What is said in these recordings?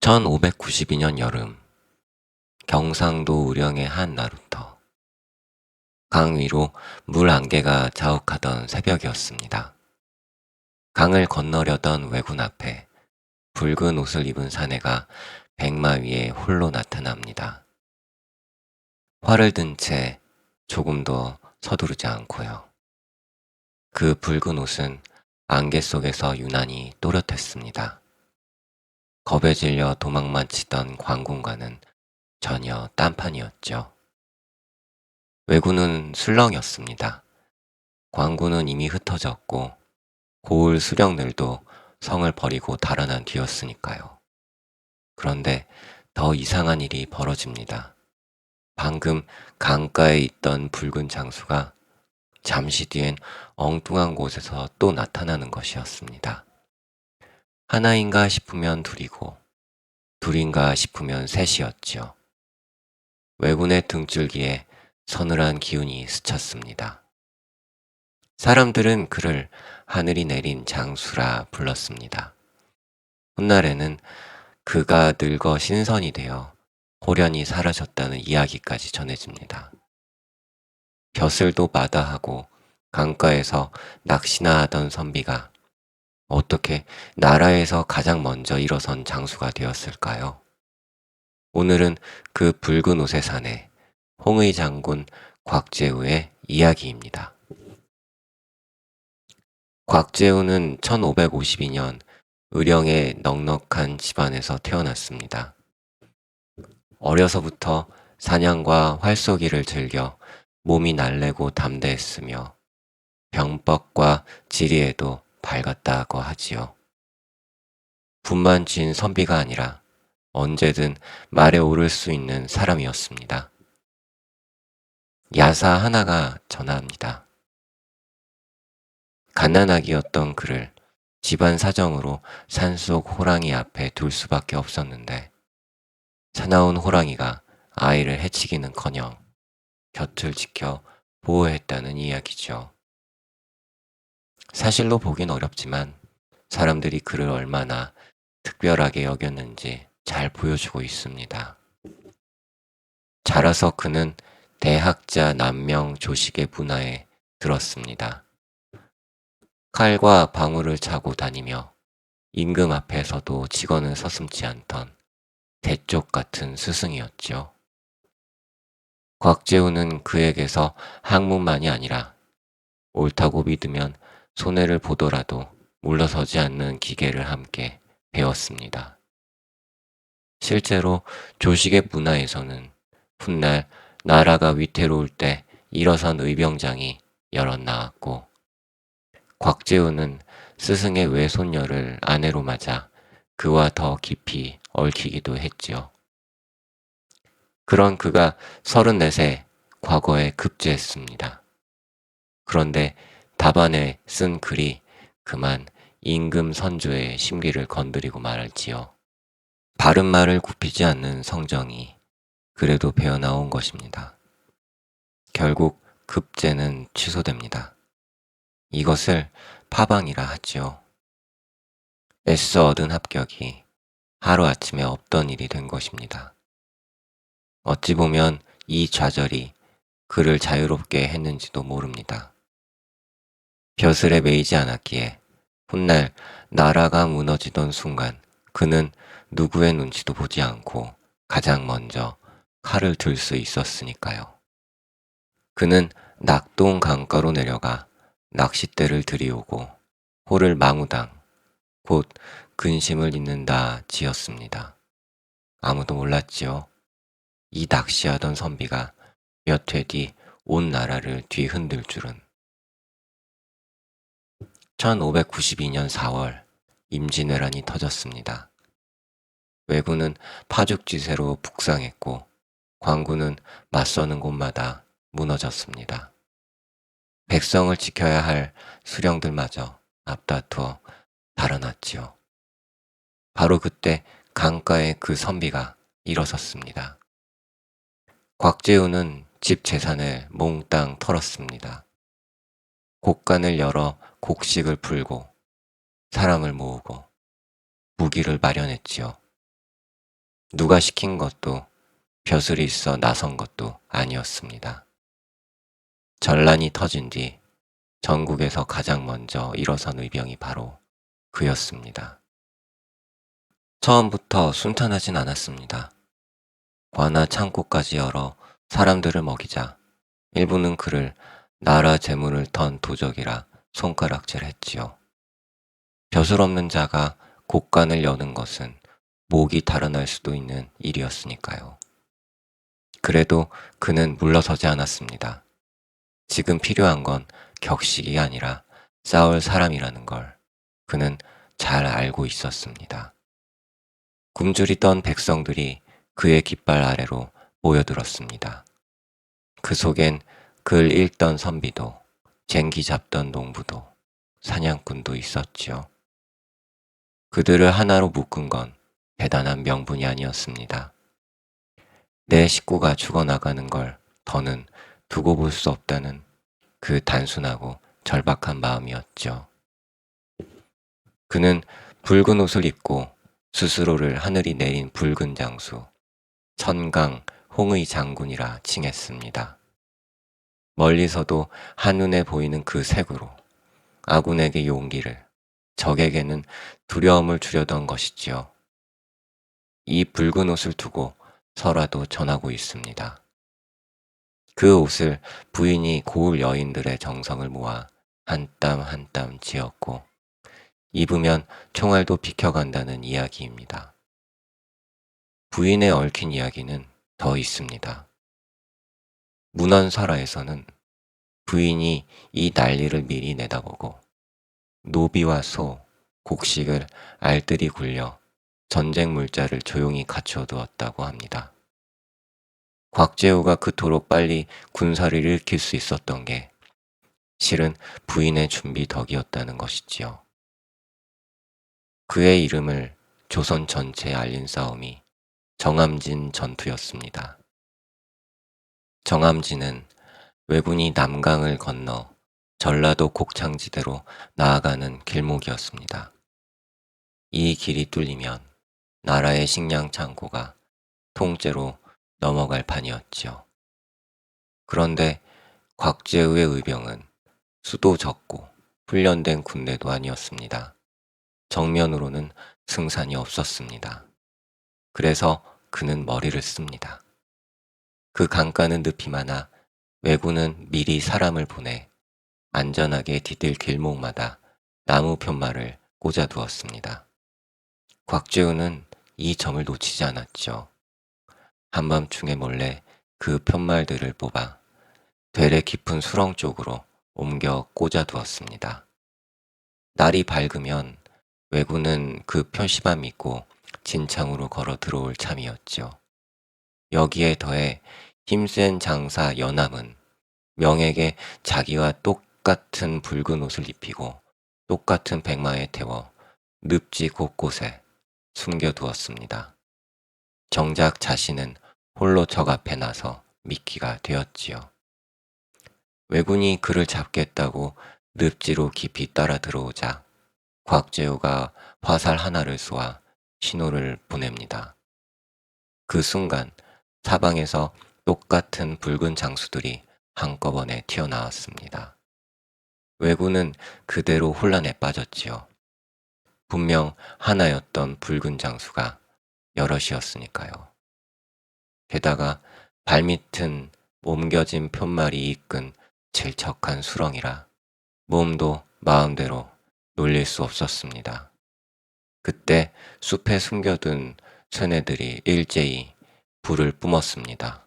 1592년 여름, 경상도 우령의 한 나루터. 강 위로 물 안개가 자욱하던 새벽이었습니다. 강을 건너려던 왜군 앞에 붉은 옷을 입은 사내가 백마 위에 홀로 나타납니다. 활을 든 채 조금도 서두르지 않고요. 그 붉은 옷은 안개 속에서 유난히 또렷했습니다. 겁에 질려 도망만 치던 관군과는 전혀 딴판이었죠. 왜군은 술렁이었습니다. 광군은 이미 흩어졌고 고을 수령들도 성을 버리고 달아난 뒤였으니까요. 그런데 더 이상한 일이 벌어집니다. 방금 강가에 있던 붉은 장수가 잠시 뒤엔 엉뚱한 곳에서 또 나타나는 것이었습니다. 하나인가 싶으면 둘이고 둘인가 싶으면 셋이었지요. 왜군의 등줄기에 서늘한 기운이 스쳤습니다. 사람들은 그를 하늘이 내린 장수라 불렀습니다. 훗날에는 그가 늙어 신선이 되어 호련히 사라졌다는 이야기까지 전해집니다. 벼슬도 마다하고 강가에서 낚시나 하던 선비가 어떻게 나라에서 가장 먼저 일어선 장수가 되었을까요? 오늘은 그 붉은 옷의 사내 홍의 장군 곽재우의 이야기입니다. 곽재우는 1552년 의령의 넉넉한 집안에서 태어났습니다. 어려서부터 사냥과 활쏘기를 즐겨 몸이 날래고 담대했으며 병법과 지리에도 밝았다고 하지요. 분만 쥔 선비가 아니라 언제든 말에 오를 수 있는 사람이었습니다. 야사 하나가 전합니다. 갓난아기였던 그를 집안 사정으로 산속 호랑이 앞에 둘 수밖에 없었는데 사나운 호랑이가 아이를 해치기는커녕 곁을 지켜 보호했다는 이야기죠. 사실로 보긴 어렵지만 사람들이 그를 얼마나 특별하게 여겼는지 잘 보여주고 있습니다. 자라서 그는 대학자 남명 조식의 문화에 들었습니다. 칼과 방울을 차고 다니며 임금 앞에서도 직언을 서슴지 않던 대쪽 같은 스승이었죠. 곽재우는 그에게서 학문만이 아니라 옳다고 믿으면 손해를 보더라도 물러서지 않는 기계를 함께 배웠습니다. 실제로 조식의 문화에서는 훗날 나라가 위태로울 때 일어선 의병장이 여럿 나왔고 곽재우는 스승의 외손녀를 아내로 맞아 그와 더 깊이 얽히기도 했지요. 그런 그가 34세 과거에 급제했습니다. 그런데 답안에 쓴 글이 그만 임금 선조의 심기를 건드리고 말지요. 바른 말을 굽히지 않는 성정이 그래도 배어나온 것입니다. 결국 급제는 취소됩니다. 이것을 파방이라 하지요. 애써 얻은 합격이 하루아침에 없던 일이 된 것입니다. 어찌 보면 이 좌절이 그를 자유롭게 했는지도 모릅니다. 벼슬에 매이지 않았기에 훗날 나라가 무너지던 순간 그는 누구의 눈치도 보지 않고 가장 먼저 칼을 들 수 있었으니까요. 그는 낙동 강가로 내려가 낚싯대를 들이오고 호를 망우당, 곧 근심을 잇는다 지었습니다. 아무도 몰랐지요. 이 낚시하던 선비가 몇 회 뒤 온 나라를 뒤흔들 줄은. 1592년 4월 임진왜란이 터졌습니다. 왜군은 파죽지세로 북상했고 광군은 맞서는 곳마다 무너졌습니다. 백성을 지켜야 할 수령들마저 앞다투어 달아났지요. 바로 그때 강가에 그 선비가 일어섰습니다. 곽재우는 집 재산을 몽땅 털었습니다. 곡간을 열어 곡식을 풀고 사람을 모으고 무기를 마련했지요. 누가 시킨 것도 벼슬이 있어 나선 것도 아니었습니다. 전란이 터진 뒤 전국에서 가장 먼저 일어선 의병이 바로 그였습니다. 처음부터 순탄하진 않았습니다. 관아 창고까지 열어 사람들을 먹이자 일부는 그를 나라 재물을 턴 도적이라 손가락질했지요. 벼슬 없는 자가 곳간을 여는 것은 목이 달아날 수도 있는 일이었으니까요. 그래도 그는 물러서지 않았습니다. 지금 필요한 건 격식이 아니라 싸울 사람이라는 걸 그는 잘 알고 있었습니다. 굶주리던 백성들이 그의 깃발 아래로 모여들었습니다. 그 속엔 글 읽던 선비도, 쟁기 잡던 농부도, 사냥꾼도 있었지요. 그들을 하나로 묶은 건 대단한 명분이 아니었습니다. 내 식구가 죽어나가는 걸 더는 두고 볼 수 없다는 그 단순하고 절박한 마음이었죠. 그는 붉은 옷을 입고 스스로를 하늘이 내린 붉은 장수, 천강 홍의 장군이라 칭했습니다. 멀리서도 한눈에 보이는 그 색으로 아군에게 용기를, 적에게는 두려움을 주려던 것이지요. 이 붉은 옷을 두고 설화도 전하고 있습니다. 그 옷을 부인이 고을 여인들의 정성을 모아 한 땀 한 땀 지었고 입으면 총알도 비켜간다는 이야기입니다. 부인에 얽힌 이야기는 더 있습니다. 문헌설화에서는 부인이 이 난리를 미리 내다보고 노비와 소, 곡식을 알뜰히 굴려 전쟁 물자를 조용히 갖춰두었다고 합니다. 곽재우가 그토록 빨리 군사를 일으킬 수 있었던 게 실은 부인의 준비 덕이었다는 것이지요. 그의 이름을 조선 전체에 알린 싸움이 정암진 전투였습니다. 정암진은 왜군이 남강을 건너 전라도 곡창지대로 나아가는 길목이었습니다. 이 길이 뚫리면 나라의 식량 창고가 통째로 넘어갈 판이었지요. 그런데 곽재우의 의병은 수도 적고 훈련된 군대도 아니었습니다. 정면으로는 승산이 없었습니다. 그래서 그는 머리를 씁니다. 그 강가는 늪이 많아 왜군은 미리 사람을 보내 안전하게 디딜 길목마다 나무 편말을 꽂아두었습니다. 곽재우는 이 점을 놓치지 않았죠. 한밤중에 몰래 그 편말들을 뽑아 되레 깊은 수렁 쪽으로 옮겨 꽂아두었습니다. 날이 밝으면 왜군은 그 표시만 믿고 진창으로 걸어 들어올 참이었죠. 여기에 더해 힘센 장사 연암은 명에게 자기와 똑같은 붉은 옷을 입히고 똑같은 백마에 태워 늪지 곳곳에 숨겨두었습니다. 정작 자신은 홀로 적 앞에 나서 미끼가 되었지요. 왜군이 그를 잡겠다고 늪지로 깊이 따라 들어오자 곽재우가 화살 하나를 쏘아 신호를 보냅니다. 그 순간 사방에서 똑같은 붉은 장수들이 한꺼번에 튀어나왔습니다. 왜군은 그대로 혼란에 빠졌지요. 분명 하나였던 붉은 장수가 여럿이었으니까요. 게다가 발밑은 옮겨진 편말이 이끈 질척한 수렁이라 몸도 마음대로 놀릴 수 없었습니다. 그때 숲에 숨겨둔 새내들이 일제히 불을 뿜었습니다.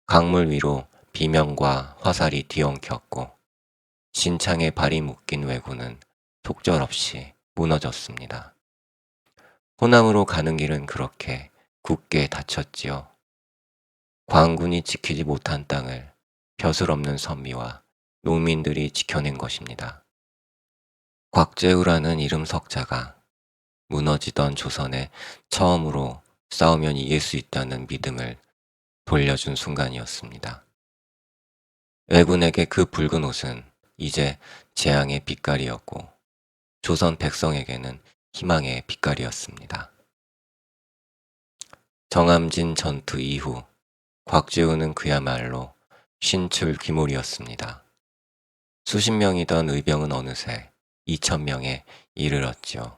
강물 위로 비명과 화살이 뒤엉켰고 진창에 발이 묶인 왜군은 속절없이 무너졌습니다. 호남으로 가는 길은 그렇게 굳게 닫혔지요. 광군이 지키지 못한 땅을 벼슬 없는 선비와 농민들이 지켜낸 것입니다. 곽재우라는 이름 석자가 무너지던 조선에 처음으로 싸우면 이길 수 있다는 믿음을 돌려준 순간이었습니다. 왜군에게 그 붉은 옷은 이제 재앙의 빛깔이었고 조선 백성에게는 희망의 빛깔이었습니다. 정암진 전투 이후 곽지우는 그야말로 신출귀몰이었습니다. 수십 명이던 의병은 어느새 2,000명에 이르렀지요.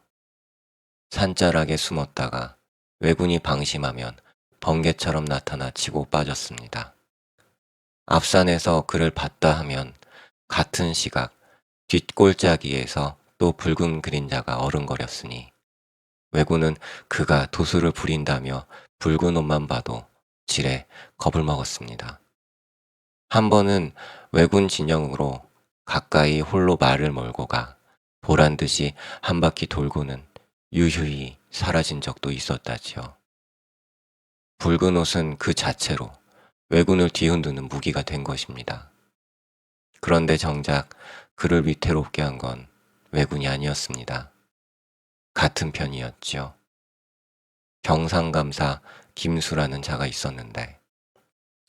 산자락에 숨었다가 왜군이 방심하면 번개처럼 나타나 치고 빠졌습니다. 앞산에서 그를 봤다 하면 같은 시각 뒷골짜기에서 또 붉은 그림자가 어른거렸으니 왜군은 그가 도수를 부린다며 붉은 옷만 봐도 지레 겁을 먹었습니다. 한 번은 왜군 진영으로 가까이 홀로 말을 몰고 가 보란듯이 한 바퀴 돌고는 유유히 사라진 적도 있었다지요. 붉은 옷은 그 자체로 왜군을 뒤흔드는 무기가 된 것입니다. 그런데 정작 그를 위태롭게 한 건 왜군이 아니었습니다. 같은 편이었지요. 경상감사 김수라는 자가 있었는데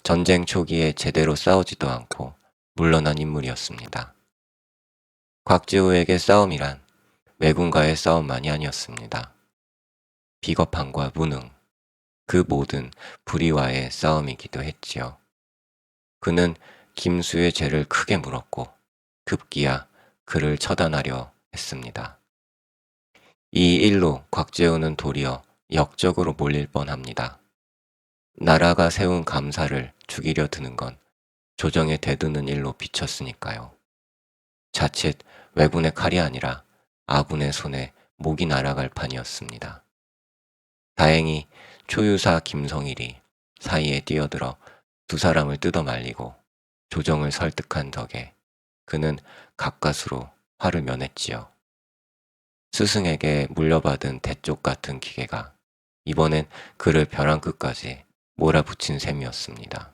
전쟁 초기에 제대로 싸우지도 않고 물러난 인물이었습니다. 곽지우에게 싸움이란 왜군과의 싸움만이 아니었습니다. 비겁함과 무능, 그 모든 불의와의 싸움이기도 했지요. 그는 김수의 죄를 크게 물었고 급기야 그를 처단하려 했습니다. 이 일로 곽재우는 도리어 역적으로 몰릴 뻔합니다. 나라가 세운 감사를 죽이려 드는 건 조정에 대드는 일로 비쳤으니까요. 자칫 왜군의 칼이 아니라 아군의 손에 목이 날아갈 판이었습니다. 다행히 초유사 김성일이 사이에 뛰어들어 두 사람을 뜯어 말리고 조정을 설득한 덕에 그는 가까스로 화를 면했지요. 스승에게 물려받은 대쪽 같은 기계가 이번엔 그를 벼랑 끝까지 몰아붙인 셈이었습니다.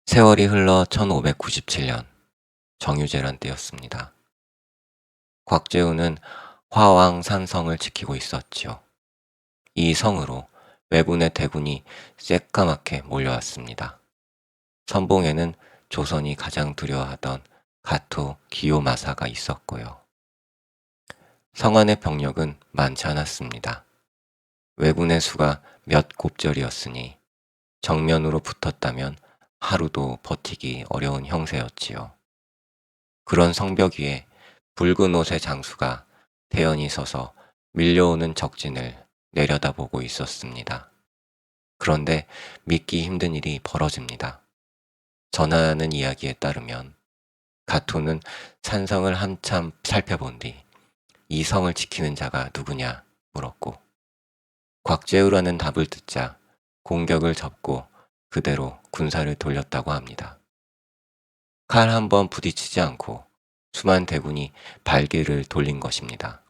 세월이 흘러 1597년 정유재란 때였습니다. 곽재우는 화왕산성을 지키고 있었지요. 이 성으로 왜군의 대군이 새까맣게 몰려왔습니다. 선봉에는 조선이 가장 두려워하던 가토 기요마사가 있었고요. 성 안의 병력은 많지 않았습니다. 왜군의 수가 몇 곱절이었으니 정면으로 붙었다면 하루도 버티기 어려운 형세였지요. 그런 성벽 위에 붉은 옷의 장수가 태연히 서서 밀려오는 적진을 내려다보고 있었습니다. 그런데 믿기 힘든 일이 벌어집니다. 전하는 이야기에 따르면 가토는 산성을 한참 살펴본 뒤 이 성을 지키는 자가 누구냐 물었고 곽재우라는 답을 듣자 공격을 접고 그대로 군사를 돌렸다고 합니다. 칼 한 번 부딪히지 않고 수만 대군이 발길을 돌린 것입니다.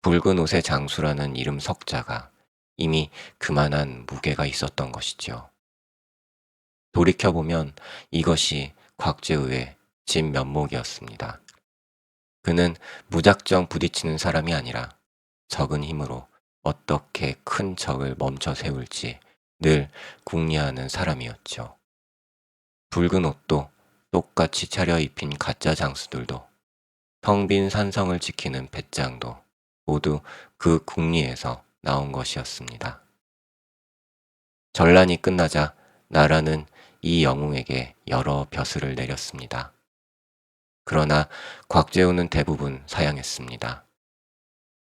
붉은 옷의 장수라는 이름 석자가 이미 그만한 무게가 있었던 것이죠. 돌이켜보면 이것이 곽재우의 진면목이었습니다. 그는 무작정 부딪히는 사람이 아니라 적은 힘으로 어떻게 큰 적을 멈춰 세울지 늘 궁리하는 사람이었죠. 붉은 옷도 똑같이 차려입힌 가짜 장수들도 텅 빈 산성을 지키는 배짱도 모두 그 궁리에서 나온 것이었습니다. 전란이 끝나자 나라는 이 영웅에게 여러 벼슬을 내렸습니다. 그러나 곽재우는 대부분 사양했습니다.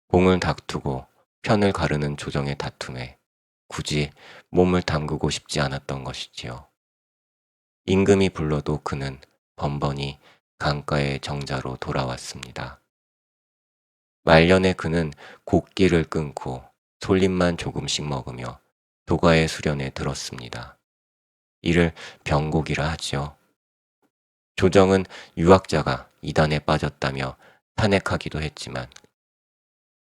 공을 다투고 편을 가르는 조정의 다툼에 굳이 몸을 담그고 싶지 않았던 것이지요. 임금이 불러도 그는 번번이 강가의 정자로 돌아왔습니다. 말년에 그는 곡기를 끊고 솔잎만 조금씩 먹으며 도가의 수련에 들었습니다. 이를 병곡이라 하지요. 조정은 유학자가 이단에 빠졌다며 탄핵하기도 했지만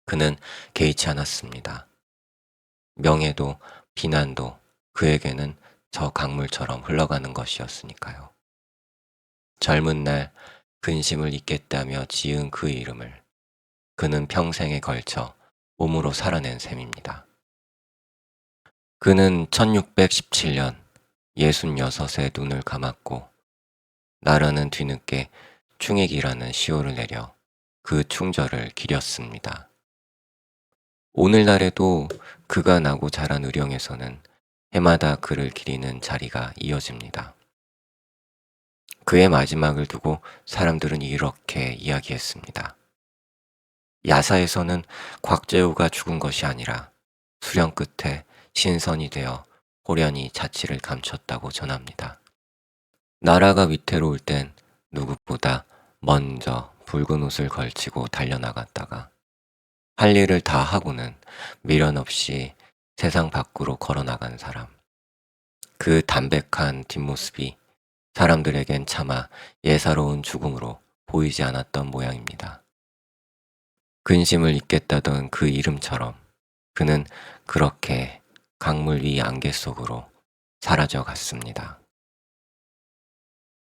그는 개의치 않았습니다. 명예도 비난도 그에게는 저 강물처럼 흘러가는 것이었으니까요. 젊은 날 근심을 잊겠다며 지은 그 이름을 그는 평생에 걸쳐 몸으로 살아낸 셈입니다. 그는 1617년 66에 눈을 감았고 나라는 뒤늦게 충익이라는 시호를 내려 그 충절을 기렸습니다. 오늘날에도 그가 나고 자란 의령에서는 해마다 그를 기리는 자리가 이어집니다. 그의 마지막을 두고 사람들은 이렇게 이야기했습니다. 야사에서는 곽재우가 죽은 것이 아니라 수령 끝에 신선이 되어 호련히 자취를 감췄다고 전합니다. 나라가 위태로울 땐 누구보다 먼저 붉은 옷을 걸치고 달려나갔다가 할 일을 다 하고는 미련 없이 세상 밖으로 걸어나간 사람. 그 담백한 뒷모습이 사람들에겐 차마 예사로운 죽음으로 보이지 않았던 모양입니다. 근심을 잊겠다던 그 이름처럼 그는 그렇게 강물 위 안개 속으로 사라져 갔습니다.